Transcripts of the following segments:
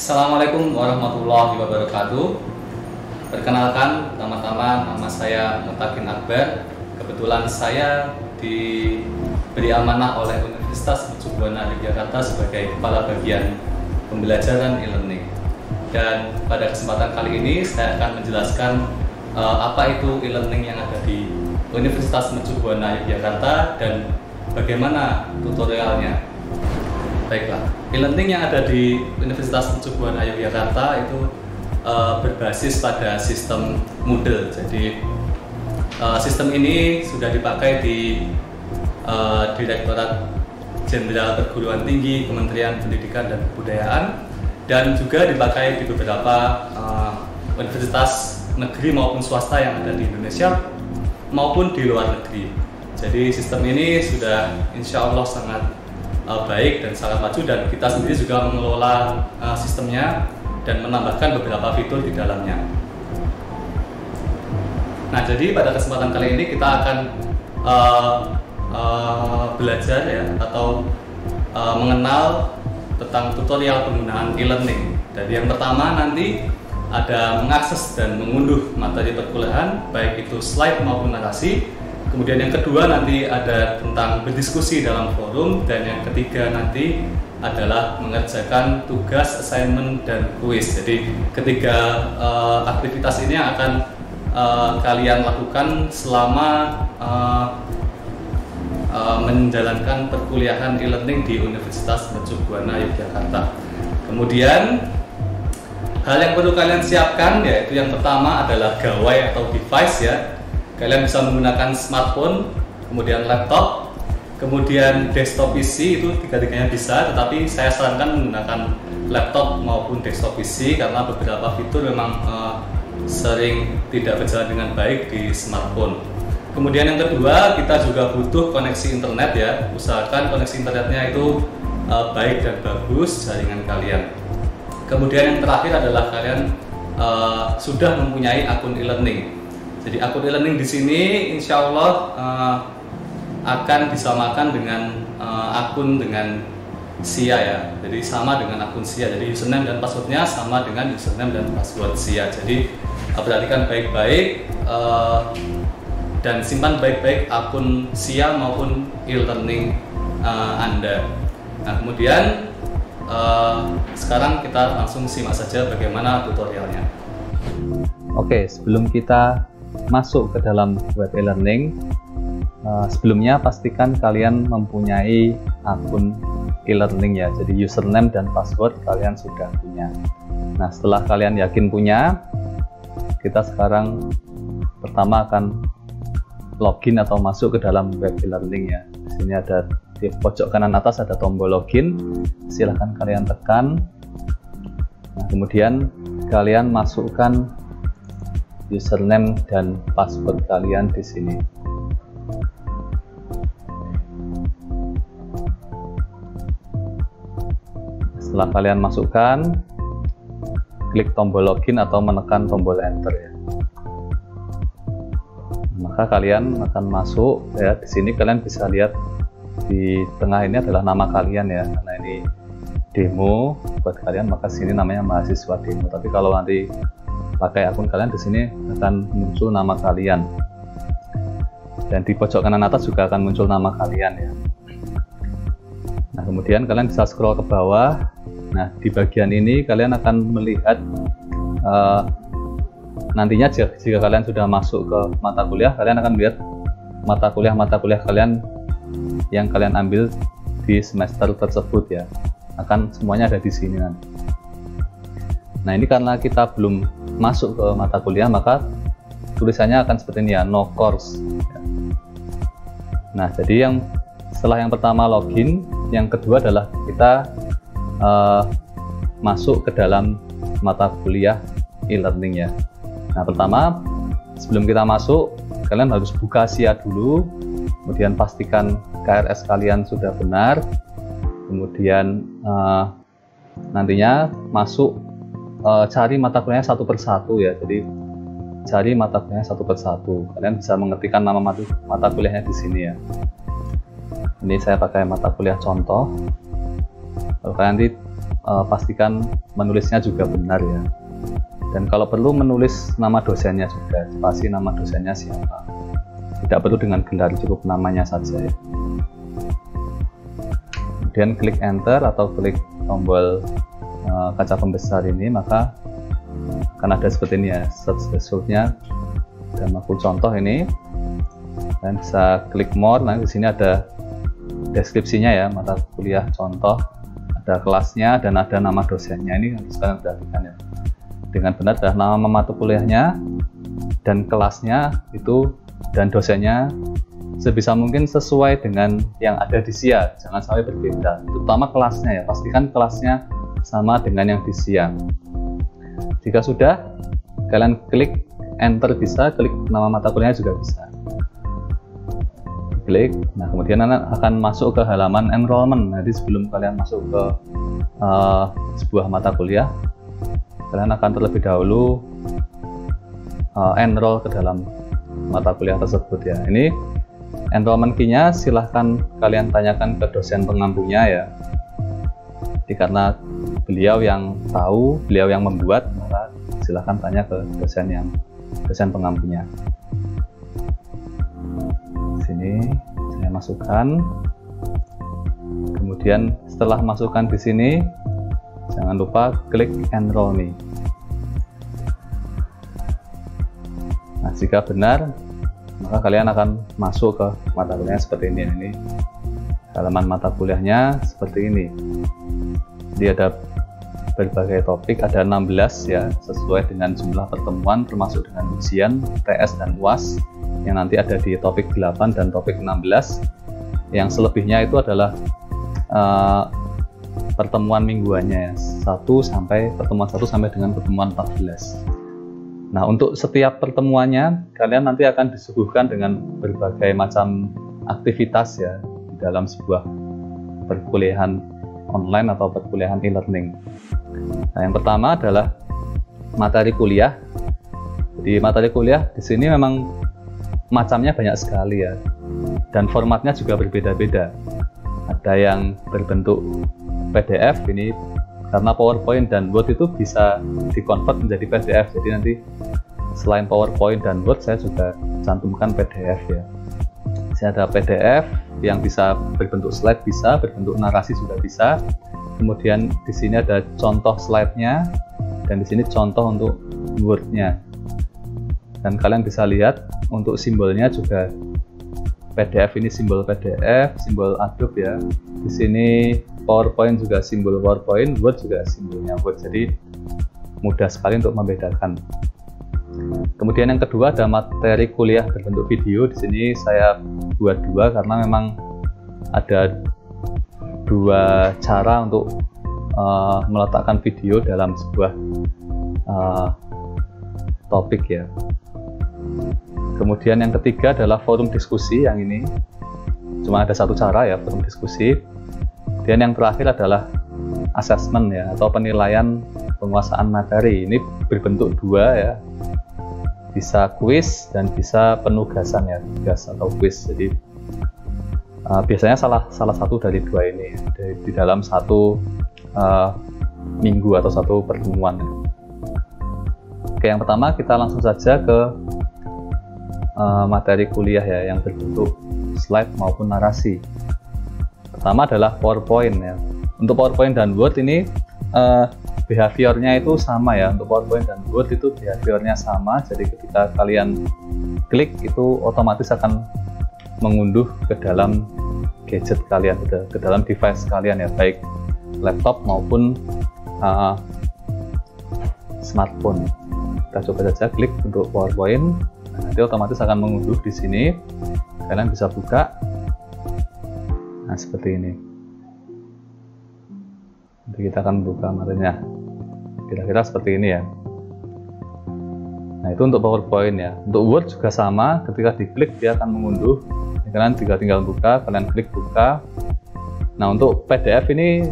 Assalamualaikum warahmatullahi wabarakatuh. Perkenalkan, pertama-tama nama saya Mutakin Akbar. Kebetulan saya diberi amanah oleh Universitas Mercubuana Yogyakarta sebagai Kepala Bagian Pembelajaran e-learning. Dan pada kesempatan kali ini saya akan menjelaskan apa itu e-learning yang ada di Universitas Mercubuana Yogyakarta dan bagaimana tutorialnya. Baiklah, e-learning yang ada di Universitas Mercubuana Yogyakarta itu berbasis pada sistem Moodle. Jadi sistem ini sudah dipakai di Direktorat Jenderal Perguruan Tinggi Kementerian Pendidikan dan Kebudayaan dan juga dipakai di beberapa universitas negeri maupun swasta yang ada di Indonesia maupun di luar negeri. Jadi sistem ini sudah insya Allah sangat baik dan sangat maju, dan kita sendiri juga mengelola sistemnya dan menambahkan beberapa fitur di dalamnya. Nah, jadi pada kesempatan kali ini kita akan belajar ya, atau mengenal tentang tutorial penggunaan e-learning. Jadi yang pertama nanti ada mengakses dan mengunduh materi perkuliahan, baik itu slide maupun narasi. Kemudian yang kedua nanti ada tentang berdiskusi dalam forum, dan yang ketiga nanti adalah mengerjakan tugas, assignment, dan kuis. Jadi ketiga aktivitas ini akan kalian lakukan selama menjalankan perkuliahan e-learning di Universitas Mercubuana Yogyakarta. Kemudian hal yang perlu kalian siapkan yaitu yang pertama adalah gawai atau device ya. Kalian bisa menggunakan smartphone, kemudian laptop, kemudian desktop PC, itu tiga-tiganya bisa, tetapi saya sarankan menggunakan laptop maupun desktop PC karena beberapa fitur memang sering tidak berjalan dengan baik di smartphone. Kemudian yang kedua, kita juga butuh koneksi internet ya. Usahakan koneksi internetnya itu baik dan bagus jaringan kalian. Kemudian yang terakhir adalah kalian sudah mempunyai akun e-learning. Jadi akun e-learning di sini insya Allah akan disamakan dengan akun dengan SIA ya. Jadi sama dengan akun SIA. Jadi username dan passwordnya sama dengan username dan password SIA. Jadi perhatikan baik-baik dan simpan baik-baik akun SIA maupun e-learning Anda. Nah, kemudian sekarang kita langsung simak saja bagaimana tutorialnya. Oke, sebelum kita masuk ke dalam web e-learning, sebelumnya pastikan kalian mempunyai akun e-learning ya. Jadi username dan password kalian sudah punya. Nah, setelah kalian yakin punya, kita sekarang pertama akan login atau masuk ke dalam web e-learning ya. Di sini ada di pojok kanan atas ada tombol login, silahkan kalian tekan. Nah, kemudian kalian masukkan username dan password kalian di sini. Setelah kalian masukkan, klik tombol login atau menekan tombol enter ya. Maka kalian akan masuk ya. Di sini kalian bisa lihat di tengah ini adalah nama kalian ya. Karena ini demo buat kalian, maka sini namanya mahasiswa demo. Tapi kalau nanti pakai akun kalian, di sini akan muncul nama kalian, dan di pojok kanan atas juga akan muncul nama kalian ya. Nah, kemudian kalian bisa scroll ke bawah. Nah, di bagian ini kalian akan melihat nantinya jika kalian sudah masuk ke mata kuliah, kalian akan melihat mata kuliah kalian yang kalian ambil di semester tersebut ya. Akan semuanya ada di sini nanti. Nah, ini karena kita belum masuk ke mata kuliah, maka tulisannya akan seperti ini ya, no course. Nah, jadi setelah yang pertama login, yang kedua adalah kita masuk ke dalam mata kuliah e-learning ya. Nah, pertama sebelum kita masuk, kalian harus buka SIA dulu, kemudian pastikan KRS kalian sudah benar, kemudian nantinya masuk. Cari mata kuliahnya satu persatu ya. Jadi cari mata kuliahnya satu persatu. Kalian bisa mengetikkan nama mata kuliahnya di sini ya. Ini saya pakai mata kuliah contoh. Kalau kalian nanti pastikan menulisnya juga benar ya. Dan kalau perlu menulis nama dosennya juga, spasi nama dosennya siapa. Tidak perlu dengan gelar, cukup namanya saja ya. Kemudian klik enter atau klik tombol kaca pembesar ini, maka akan ada seperti ini ya, search resultnya. Dan aku contoh ini, dan bisa klik more. Nah di sini ada deskripsinya ya, mata kuliah contoh, ada kelasnya dan ada nama dosennya. Ini harus kalian perhatikan ya. Dengan benar adalah nama mata kuliahnya dan kelasnya itu dan dosennya sebisa mungkin sesuai dengan yang ada di SIA, jangan sampai berbeda, terutama kelasnya ya, pastikan kelasnya sama dengan yang di SIA. Jika sudah, kalian klik enter bisa, klik nama mata kuliahnya juga bisa. Klik, nah kemudian akan masuk ke halaman enrollment. Jadi sebelum kalian masuk ke sebuah mata kuliah, kalian akan terlebih dahulu enroll ke dalam mata kuliah tersebut ya. Ini enrollment key-nya silahkan kalian tanyakan ke dosen pengampunya ya. Jadi karena beliau yang tahu, beliau yang membuat, maka silahkan tanya ke dosen pengampunya. Sini saya masukkan. Kemudian setelah masukkan di sini, jangan lupa klik enroll nih. Nah, jika benar, maka kalian akan masuk ke mata kuliahnya seperti ini. Ini halaman mata kuliahnya seperti ini. Jadi ada berbagai topik, ada 16 ya, sesuai dengan jumlah pertemuan termasuk dengan ujian, TS dan UAS yang nanti ada di topik 8 dan topik 16. Yang selebihnya itu adalah pertemuan mingguannya ya, pertemuan 1 sampai dengan pertemuan 14. Nah, untuk setiap pertemuannya kalian nanti akan disuguhkan dengan berbagai macam aktivitas ya di dalam sebuah perkuliahan online atau perkuliahan e-learning. Nah, yang pertama adalah materi kuliah. Jadi materi kuliah di sini memang macamnya banyak sekali ya, dan formatnya juga berbeda-beda. Ada yang berbentuk PDF, ini karena PowerPoint dan Word itu bisa di-convert menjadi PDF. Jadi nanti selain PowerPoint dan Word, saya juga cantumkan PDF ya. Saya ada PDF yang bisa berbentuk slide, bisa berbentuk narasi juga bisa. Kemudian di sini ada contoh slide-nya dan di sini contoh untuk Word-nya. Dan kalian bisa lihat untuk simbolnya juga PDF ini simbol PDF, simbol Adobe ya. Di sini PowerPoint juga simbol PowerPoint, Word juga simbolnya Word. Jadi mudah sekali untuk membedakan. Kemudian yang kedua ada materi kuliah berbentuk video. Di sini saya buat dua karena memang ada dua cara untuk meletakkan video dalam sebuah topik ya. Kemudian yang ketiga adalah forum diskusi. Yang ini cuma ada satu cara ya, forum diskusi. Dan yang terakhir adalah assessment ya, atau penilaian penguasaan materi. Ini berbentuk dua ya, bisa kuis dan bisa penugasan ya, tugas atau kuis. Jadi biasanya salah satu dari dua ini di dalam satu minggu atau satu pertemuan. Oke, yang pertama kita langsung saja ke materi kuliah ya, yang berbentuk slide maupun narasi. Pertama adalah PowerPoint ya. Untuk PowerPoint dan Word ini behaviornya itu sama ya. Untuk PowerPoint dan Word itu behaviornya sama. Jadi ketika kalian klik itu otomatis akan mengunduh ke dalam gadget kalian, ke dalam device kalian ya, baik laptop maupun smartphone. Kita coba saja klik untuk PowerPoint. Nah, nanti otomatis akan mengunduh di sini. Kalian bisa buka. Nah, seperti ini. Nanti kita akan buka materinya. Kira-kira seperti ini ya. Nah, itu untuk PowerPoint ya. Untuk Word juga sama. Ketika diklik dia akan mengunduh. Kalian tinggal buka. Kalian klik buka. Nah, untuk PDF ini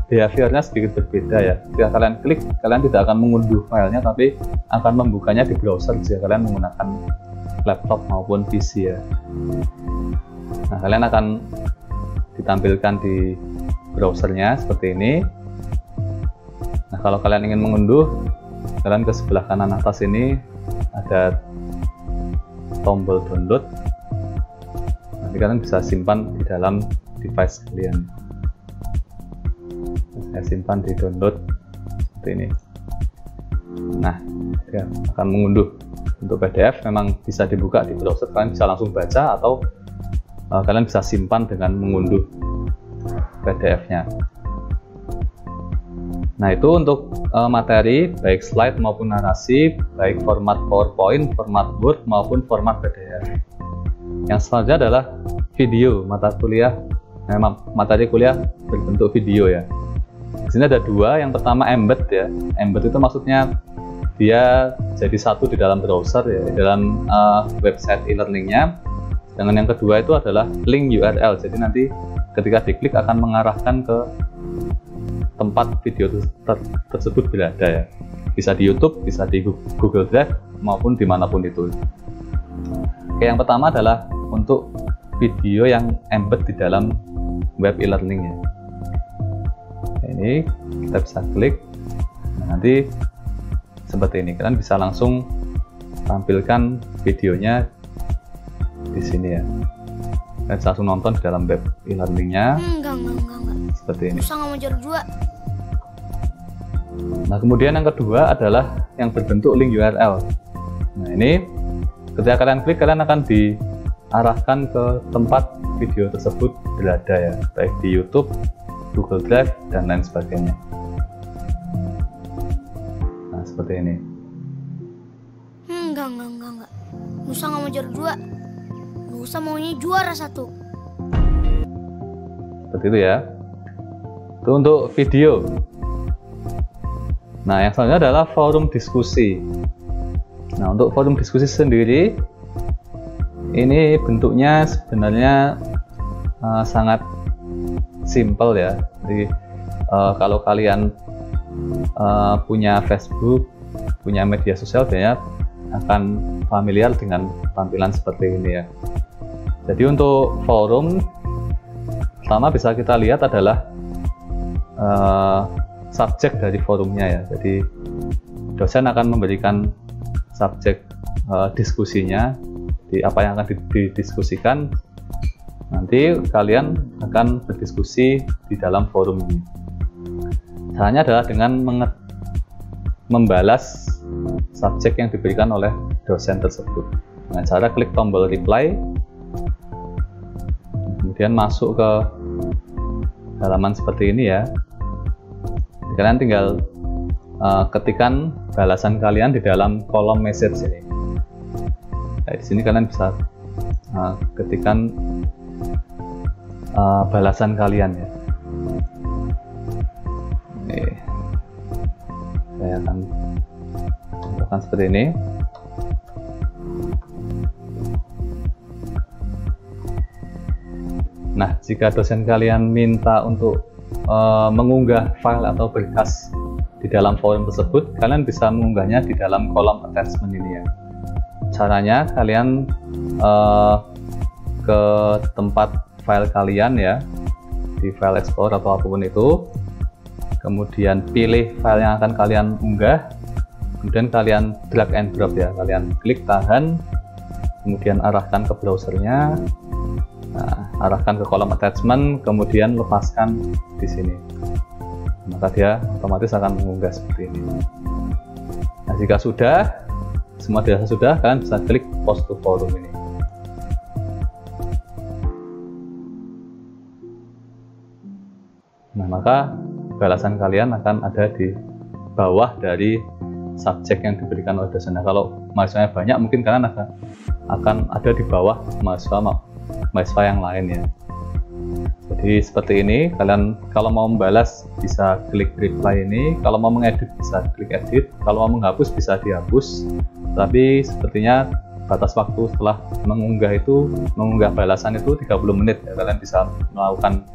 behaviornya sedikit berbeda ya. Ketika kalian klik, kalian tidak akan mengunduh filenya, tapi akan membukanya di browser jika kalian menggunakan laptop maupun PC ya. Nah, kalian akan ditampilkan di browsernya seperti ini. Nah, kalau kalian ingin mengunduh, kalian ke sebelah kanan atas ini ada tombol download. Nanti kalian bisa simpan di dalam device kalian. Saya simpan di download seperti ini. Nah, ya, akan mengunduh. Untuk PDF memang bisa dibuka di browser, kalian bisa langsung baca atau kalian bisa simpan dengan mengunduh PDF-nya. Nah, itu untuk materi baik slide maupun narasi, baik format PowerPoint, format Word maupun format PDF. Yang selanjutnya adalah video mata kuliah, materi kuliah berbentuk video ya. Di sini ada dua. Yang pertama embed ya. Embed itu maksudnya dia jadi satu di dalam browser ya, di dalam website e-learningnya. Dengan yang kedua itu adalah link URL. Jadi nanti ketika diklik akan mengarahkan ke tempat video tersebut berada ya. Bisa di YouTube, bisa di Google Drive maupun dimanapun itu. Oke, yang pertama adalah untuk video yang embed di dalam web e-learning ya. Ini kita bisa klik. Nah, nanti seperti ini, kalian bisa langsung tampilkan videonya di sini ya. Kalian bisa langsung nonton di dalam web e-learningnya. Enggak. Seperti ini. Usah nggak mau juara 2. Nah, kemudian yang kedua adalah yang berbentuk link URL. Nah, ini ketika kalian klik, kalian akan diarahkan ke tempat video tersebut berada ya, baik di YouTube, Google Drive, dan lain sebagainya. Seperti ini. Enggak. Nusa nggak mau juara 2. Nusa maunya juara 1. Seperti itu ya. Itu untuk video. Nah, yang selanjutnya adalah forum diskusi. Nah, untuk forum diskusi sendiri, ini bentuknya sebenarnya sangat simple ya. Jadi kalau kalian punya Facebook, punya media sosial, biasanya akan familiar dengan tampilan seperti ini ya. Jadi untuk forum, pertama bisa kita lihat adalah subjek dari forumnya ya. Jadi dosen akan memberikan subjek diskusinya, di apa yang akan didiskusikan. Nanti kalian akan berdiskusi di dalam forum ini. Caranya adalah dengan membalas subjek yang diberikan oleh dosen tersebut dengan cara klik tombol reply, kemudian masuk ke halaman seperti ini ya. Kalian tinggal ketikkan balasan kalian di dalam kolom message ini. Nah, di sini kalian bisa ketikkan balasan kalian ya. Saya akan contohkan seperti ini. Nah, jika dosen kalian minta untuk mengunggah file atau berkas di dalam forum tersebut, kalian bisa mengunggahnya di dalam kolom attachment ini ya. Caranya kalian ke tempat file kalian ya, di file explorer atau apapun itu, kemudian pilih file yang akan kalian unggah, kemudian kalian drag and drop ya, kalian klik tahan, kemudian arahkan ke browsernya, arahkan ke kolom attachment, kemudian lepaskan di sini, maka dia otomatis akan mengunggah seperti ini. Nah, jika sudah semua dirasa sudah, kalian bisa klik post to forum ini. Nah, maka balasan kalian akan ada di bawah dari subjek yang diberikan oleh dosen. Nah, kalau mahasiswanya banyak, mungkin kalian akan ada di bawah mahasiswa yang lain ya. Jadi seperti ini, kalian kalau mau membalas bisa klik reply ini, kalau mau mengedit bisa klik edit, kalau mau menghapus bisa dihapus. Tapi sepertinya batas waktu setelah mengunggah balasan itu 30 menit ya. Kalian bisa melakukan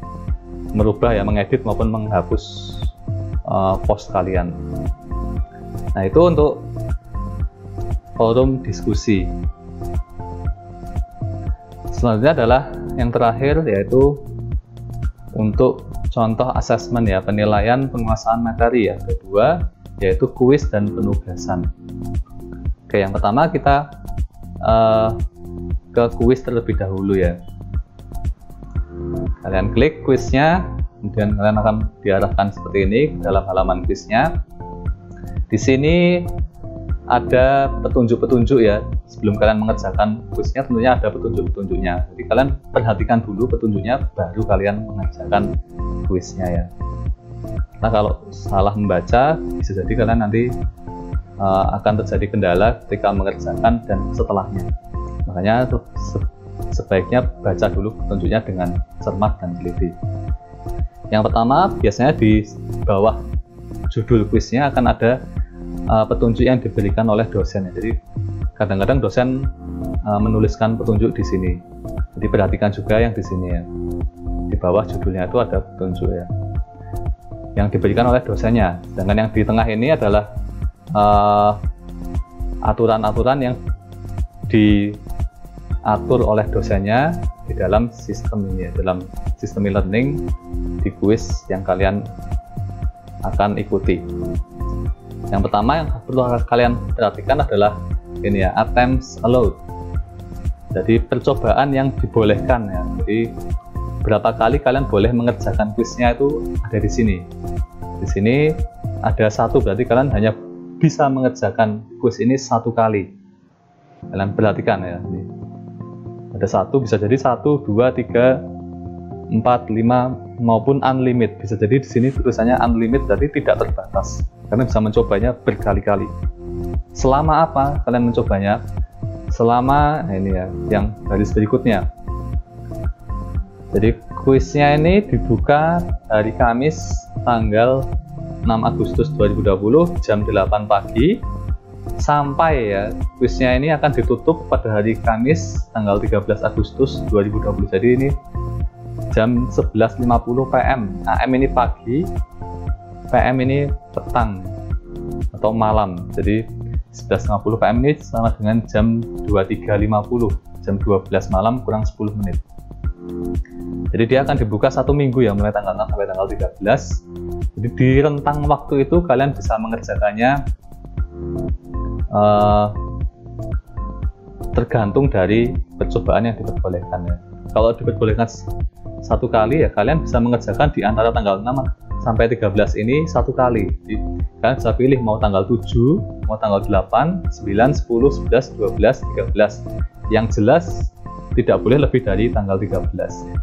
merubah ya, mengedit maupun menghapus post kalian. Nah, itu untuk forum diskusi. Selanjutnya adalah yang terakhir, yaitu untuk contoh asesmen ya, penilaian penguasaan materi ya. Kedua yaitu kuis dan penugasan. Oke, yang pertama kita ke kuis terlebih dahulu ya. Kalian klik kuisnya, kemudian kalian akan diarahkan seperti ini ke dalam halaman kuisnya. Di sini ada petunjuk-petunjuk ya. Sebelum kalian mengerjakan kuisnya tentunya ada petunjuk-petunjuknya. Jadi kalian perhatikan dulu petunjuknya, baru kalian mengerjakan kuisnya ya. Nah, kalau salah membaca bisa jadi kalian nanti akan terjadi kendala ketika mengerjakan dan setelahnya. Makanya sebaiknya baca dulu petunjuknya dengan cermat dan teliti. Yang pertama, biasanya di bawah judul kuisnya akan ada petunjuk yang diberikan oleh dosen. Jadi kadang-kadang dosen menuliskan petunjuk di sini. Jadi perhatikan juga yang di sini ya. Di bawah judulnya itu ada petunjuk ya, yang diberikan oleh dosennya. Sedangkan yang di tengah ini adalah aturan-aturan yang diatur oleh dosennya di dalam sistem ini ya, dalam sistem e-learning di kuis yang kalian akan ikuti. Yang pertama yang perlu kalian perhatikan adalah ini ya, attempts allowed. Jadi percobaan yang dibolehkan ya. Jadi berapa kali kalian boleh mengerjakan kuisnya itu ada di sini. Di sini ada 1, berarti kalian hanya bisa mengerjakan kuis ini 1 kali. Kalian perhatikan ya. Ini ada 1, bisa jadi 1, 2, 3, 4, 5 maupun unlimited. Bisa jadi di sini tulisannya unlimited, berarti tidak terbatas. Kalian bisa mencobanya berkali-kali. Selama apa kalian mencobanya? Selama ini ya, yang garis berikutnya. Jadi kuisnya ini dibuka hari Kamis tanggal 6 Agustus 2020 jam 8 pagi sampai ya, kuisnya ini akan ditutup pada hari Kamis tanggal 13 Agustus 2020. Jadi ini jam 11.50 PM. AM ini pagi, PM ini petang atau malam. Jadi 11.50 PM ini sama dengan jam 23.50, jam 12 malam kurang 10 menit. Jadi dia akan dibuka 1 minggu ya, mulai tanggal 6 sampai tanggal 13. Jadi di rentang waktu itu kalian bisa mengerjakannya tergantung dari percobaan yang diperbolehkan ya. Kalau diperbolehkan 1 kali ya, kalian bisa mengerjakan di antara tanggal 6 sampai 13 ini 1 kali. Jadi, kalian bisa pilih mau tanggal 7, mau tanggal 8, 9, 10, 11, 12, 13. Yang jelas tidak boleh lebih dari tanggal 13 ya.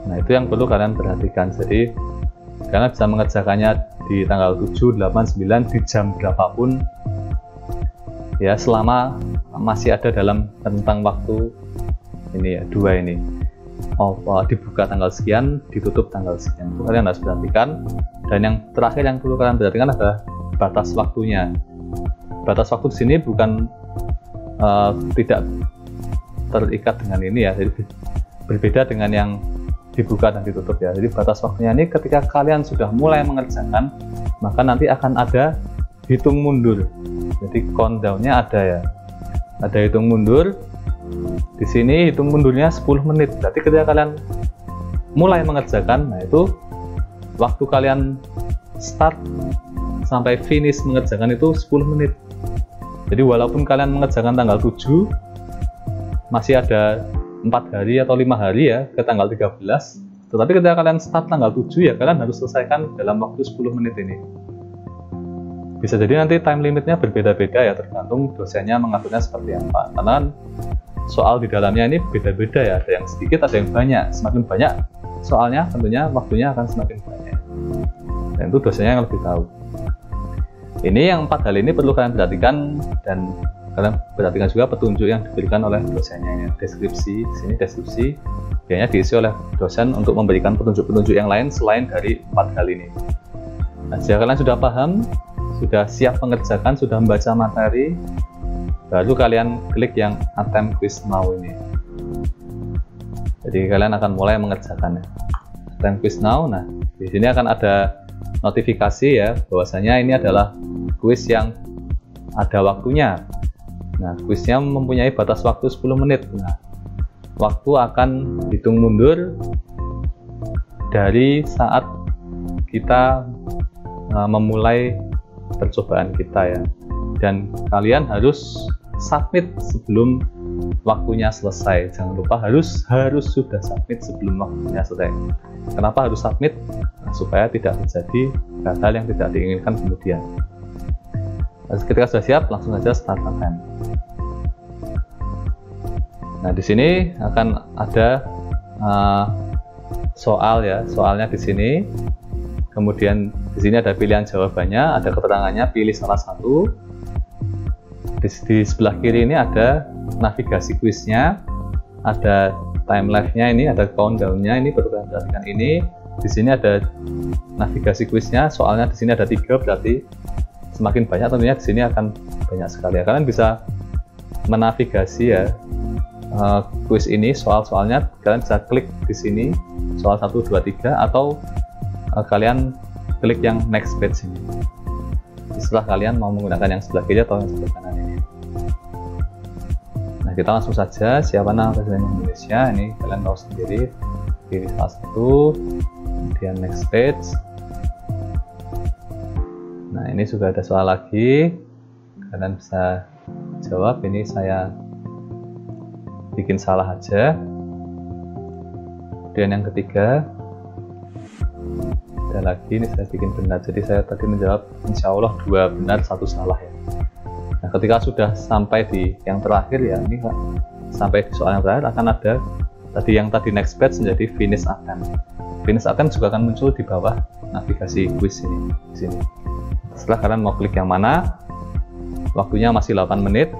Nah, itu yang perlu kalian perhatikan. Jadi kalian bisa mengerjakannya di tanggal 7, 8, 9 di jam berapapun ya, selama masih ada dalam rentang waktu ini ya, 2 ini. Dibuka tanggal sekian, ditutup tanggal sekian. Itu kalian harus perhatikan. Dan yang terakhir yang perlu kalian perhatikan adalah batas waktunya. Batas waktu di sini bukan tidak terikat dengan ini ya, jadi berbeda dengan yang dibuka dan ditutup ya. Jadi batas waktunya ini ketika kalian sudah mulai mengerjakan, maka nanti akan ada hitung mundur. Jadi countdown-nya ada ya, ada hitung mundur. Di sini hitung mundurnya 10 menit. Berarti ketika kalian mulai mengerjakan, nah itu waktu kalian start sampai finish mengerjakan itu 10 menit. Jadi walaupun kalian mengerjakan tanggal 7, masih ada 4 hari atau 5 hari ya ke tanggal 13, tetapi ketika kalian start tanggal 7 ya kalian harus selesaikan dalam waktu 10 menit ini. Bisa jadi nanti time limitnya berbeda-beda ya, tergantung dosennya mengaturnya seperti apa. Karena soal di dalamnya ini beda-beda ya, ada yang sedikit, ada yang banyak. Semakin banyak soalnya tentunya waktunya akan semakin banyak. Dan itu dosennya yang lebih tahu. Ini yang 4 hal ini perlu kalian perhatikan, dan kalian perhatikan juga petunjuk yang diberikan oleh dosennya ya. Deskripsi, di sini deskripsi biasanya diisi oleh dosen untuk memberikan petunjuk-petunjuk yang lain selain dari 4 hal ini. Nah, jika kalian sudah paham, sudah siap mengerjakan, sudah membaca materi, baru kalian klik yang attempt quiz now ini. Jadi kalian akan mulai mengerjakannya. Attempt quiz now. Nah, di sini akan ada notifikasi ya, bahwasanya ini adalah kuis yang ada waktunya. Nah, kuisnya mempunyai batas waktu 10 menit. Nah, waktu akan hitung mundur dari saat kita memulai percobaan kita ya. Dan kalian harus submit sebelum waktunya selesai. Jangan lupa harus sudah submit sebelum waktunya selesai. Kenapa harus submit? Nah, supaya tidak terjadi hal-hal yang tidak diinginkan kemudian. Ketika sudah siap, langsung saja start attempt. Nah, di sini akan ada soal ya, soalnya di sini. Kemudian di sini ada pilihan jawabannya, ada keterangannya, pilih salah satu. Di sebelah kiri ini ada navigasi kuisnya, ada time lapse-nya, ini ada countdown-nya, ini perlu kalian perhatikan ini. Di sini ada navigasi kuisnya, soalnya di sini ada 3, berarti semakin banyak tentunya di sini akan banyak sekali ya. Kalian bisa menavigasi ya kuis ini, soal-soalnya kalian bisa klik di sini soal 1, 2, 3, atau kalian klik yang next page ini setelah kalian mau menggunakan yang sebelah kiri atau yang sebelah kanan ini. Nah, kita langsung saja, siapa nama Presiden Indonesia, ini kalian tahu sendiri, pilih salah satu, kemudian next page. Nah, ini juga ada soal lagi, kalian bisa jawab. Ini saya bikin salah aja. Kemudian yang ketiga ada lagi, ini saya bikin benar, jadi saya tadi menjawab insya Allah 2 benar 1 salah ya. Nah, ketika sudah sampai di yang terakhir ya, ini sampai di soal yang terakhir akan ada yang tadi next page menjadi finish attempt. Finish attempt juga akan muncul di bawah navigasi quiz ini di sini. Setelah kalian mau klik yang mana, waktunya masih 8 menit.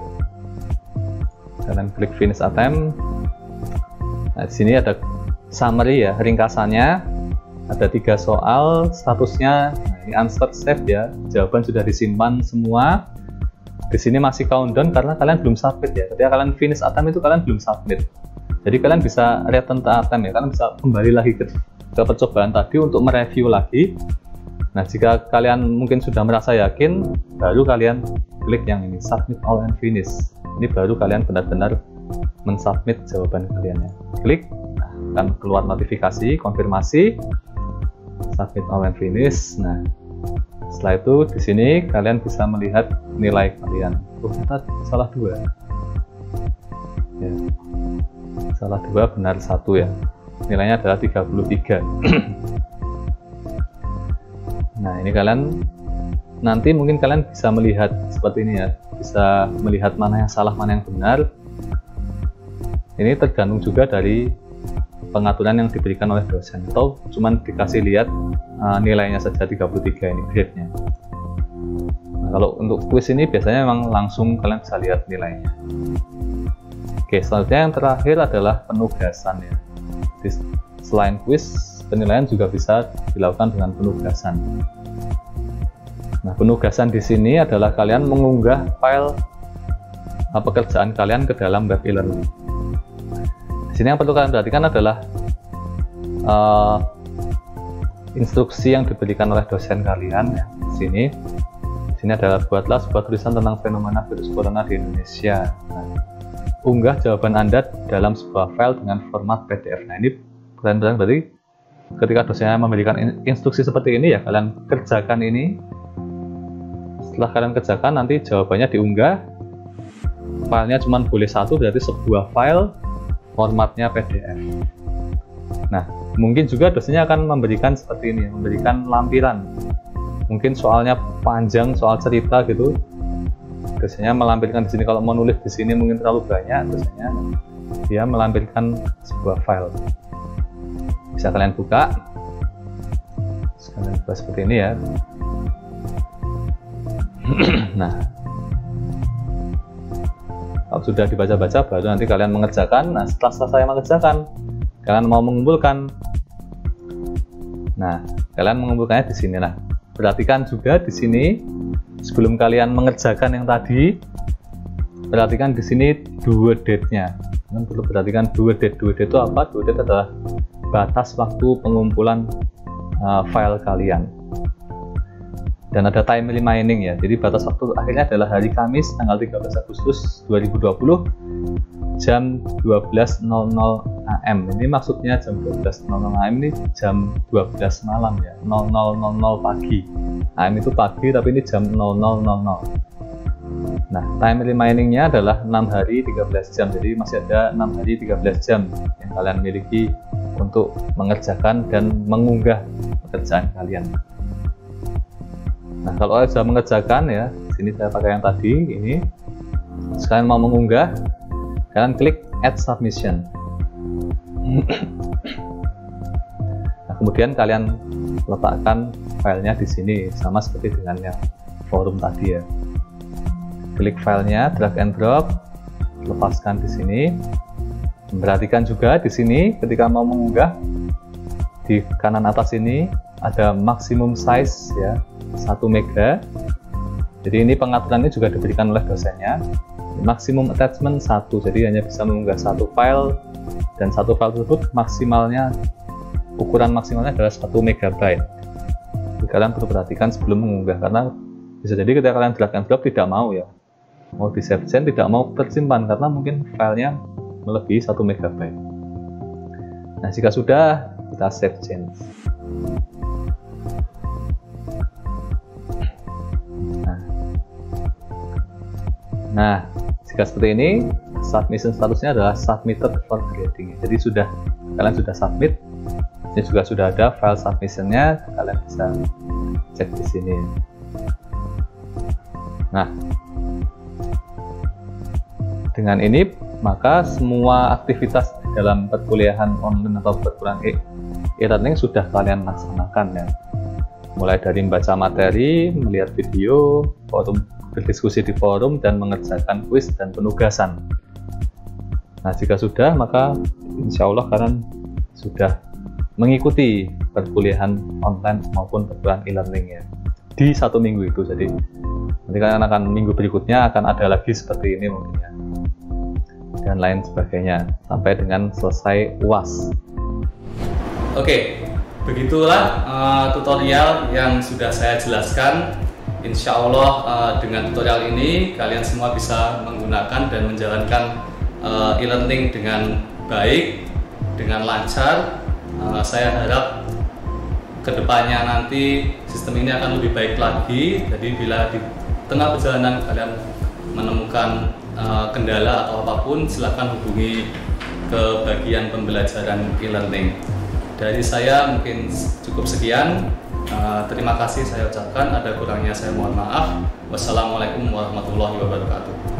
Kalian klik finish attempt. Nah, di sini ada summary ya, ringkasannya. Ada 3 soal, statusnya ini answer saved ya, jawaban sudah disimpan semua. Di sini masih countdown karena kalian belum submit ya. Ketika kalian finish attempt itu kalian belum submit. Jadi kalian bisa return to attempt ya, kalian bisa kembali lagi ke percobaan tadi untuk mereview lagi. Nah, jika kalian mungkin sudah merasa yakin, baru kalian klik yang ini, submit all and finish. Ini baru kalian benar-benar mensubmit jawaban kalian ya. Klik, nah, akan keluar notifikasi, konfirmasi, submit all and finish. Nah, setelah itu di sini kalian bisa melihat nilai kalian. Ternyata salah 2 ya. Salah 2 benar 1 ya. Nilainya adalah 33. Nah, ini kalian nanti mungkin kalian bisa melihat seperti ini ya, bisa melihat mana yang salah, mana yang benar. Ini tergantung juga dari pengaturan yang diberikan oleh dosen, atau cuman dikasih lihat nilainya saja 33 ini grade-nya. Nah, kalau untuk kuis ini biasanya memang langsung kalian bisa lihat nilainya. Oke, selanjutnya yang terakhir adalah penugasan ya. Selain kuis, penilaian juga bisa dilakukan dengan penugasan. Nah, penugasan di sini adalah kalian mengunggah file pekerjaan kalian ke dalam web e-learning. Di sini yang perlu kalian perhatikan adalah instruksi yang diberikan oleh dosen kalian ya. Di sini adalah buatlah sebuah tulisan tentang fenomena virus corona di Indonesia. Nah, unggah jawaban Anda dalam sebuah file dengan format PDF. Nah, ini kalian berarti ketika dosennya memberikan instruksi seperti ini ya, kalian kerjakan ini. Setelah kalian kerjakan, nanti jawabannya diunggah. Filenya cuma boleh 1, berarti sebuah file formatnya PDF. Nah, mungkin juga dosennya akan memberikan seperti ini, memberikan lampiran. Mungkin soalnya panjang, soal cerita gitu. Dosennya melampirkan di sini, kalau mau nulis di sini mungkin terlalu banyak, dosennya dia melampirkan sebuah file. Bisa kalian buka. Kalian buka seperti ini ya. Nah, kalau sudah dibaca-baca, baru nanti kalian mengerjakan. Nah, setelah selesai mengerjakan, kalian mau mengumpulkan. Nah, kalian mengumpulkannya di sini. Nah, perhatikan juga di sini sebelum kalian mengerjakan yang tadi, perhatikan di sini due date-nya. Kalian perlu perhatikan due date. Due date itu apa? Due date adalah batas waktu pengumpulan file kalian. Dan ada time remaining ya. Jadi batas waktu akhirnya adalah hari Kamis tanggal 13 Agustus 2020 jam 12.00 AM. Ini maksudnya jam 12.00 AM ini jam 12 malam ya, 00.00 pagi. AM itu pagi, tapi ini jam 00.00. Nah, time remaining-nya adalah 6 hari 13 jam. Jadi masih ada 6 hari 13 jam yang kalian miliki untuk mengerjakan dan mengunggah pekerjaan kalian. Nah, kalau sudah mengerjakan ya, sini saya pakai yang tadi ini. Sekalian mau mengunggah, kalian klik Add Submission. Nah, kemudian kalian letakkan filenya di sini sama seperti dengan yang forum tadi ya. Klik filenya, drag and drop, lepaskan di sini. Perhatikan juga di sini ketika mau mengunggah, di kanan atas ini ada maximum size ya, 1 mega. Jadi ini pengaturannya juga diberikan oleh dosennya. Maksimum attachment 1, jadi hanya bisa mengunggah 1 file, dan 1 file tersebut maksimalnya, ukuran maksimalnya adalah 1 megabyte. Jadi kalian perlu perhatikan sebelum mengunggah, karena bisa jadi ketika kalian drag and drop tidak mau ya, mau di save change, tidak mau tersimpan karena mungkin filenya melebihi 1 megabyte. Nah, jika sudah, kita save change. Nah, jika seperti ini, submission statusnya adalah submitted for grading. Jadi kalian sudah submit. Ini juga sudah ada file submissionnya, kalian bisa cek di sini. Nah, dengan ini maka semua aktivitas dalam perkuliahan online atau perkuliahan e-learning sudah kalian laksanakan ya. Mulai dari membaca materi, melihat video, berdiskusi di forum, dan mengerjakan kuis dan penugasan. Nah, jika sudah, maka insya Allah kalian sudah mengikuti perkuliahan online maupun perkuliahan e-learning ya di 1 minggu itu. Jadi nanti kalian akan minggu berikutnya akan ada lagi seperti ini mungkin ya, dan lain sebagainya sampai dengan selesai UAS. Oke, begitulah tutorial yang sudah saya jelaskan. Insya Allah dengan tutorial ini kalian semua bisa menggunakan dan menjalankan e-learning dengan baik, dengan lancar. Saya harap kedepannya nanti sistem ini akan lebih baik lagi. Jadi bila di tengah perjalanan kalian menemukan kendala atau apapun, silakan hubungi ke bagian pembelajaran e-learning. Dari saya mungkin cukup sekian. Terima kasih saya ucapkan, ada kurangnya saya mohon maaf. Wassalamualaikum warahmatullahi wabarakatuh.